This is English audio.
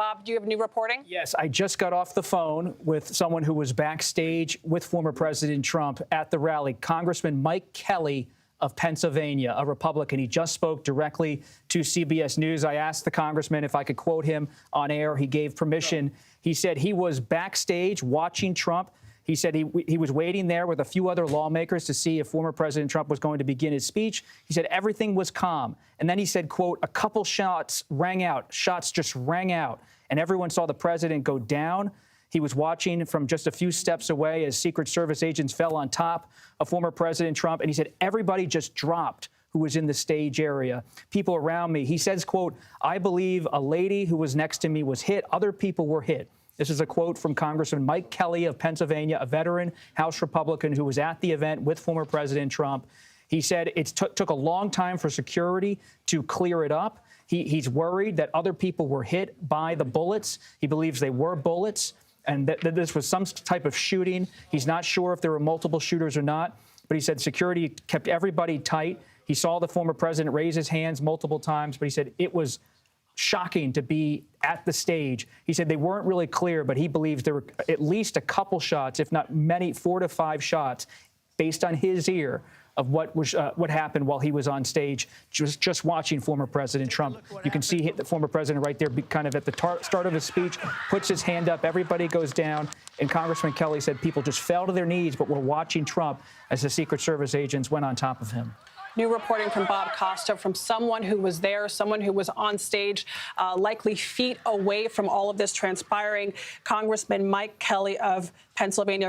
Bob, do you have new reporting? Yes, I just got off the phone with someone who was backstage with former President Trump at the rally, Congressman Mike Kelly of Pennsylvania, a Republican. He just spoke directly to CBS News. I asked the congressman if I could quote him on air. He gave permission. He said he was backstage watching Trump. He said he was waiting there with a few other lawmakers to see if former President Trump was going to begin his speech. He said everything was calm. And then he said, quote, a couple shots rang out. Shots just rang out. And everyone saw the president go down. He was watching from just a few steps away as Secret Service agents fell on top of former President Trump. And he said everybody just dropped who was in the stage area. People around me. He says, quote, I believe a lady who was next to me was hit. Other people were hit. This is a quote from Congressman Mike Kelly of Pennsylvania, a veteran House Republican who was at the event with former President Trump. He said it took a long time for security to clear it up. He's worried that other people were hit by the bullets. He believes they were bullets and that this was some type of shooting. He's not sure if there were multiple shooters or not, but he said security kept everybody tight. He saw the former president raise his hands multiple times, but he said it was shocking to be at the stage. He said they weren't really clear, but he believes there were at least a couple shots, if not many, 4 to 5 shots, based on his ear of what happened while he was on stage, just watching former President Trump. You can see the former president right there, kind of at the start of his speech, puts his hand up, everybody goes down, and Congressman Kelly said people just fell to their knees, but were watching Trump as the Secret Service agents went on top of him. New reporting from Bob Costa, from someone who was there, someone who was on stage, likely feet away from all of this transpiring. Congressman Mike Kelly of Pennsylvania.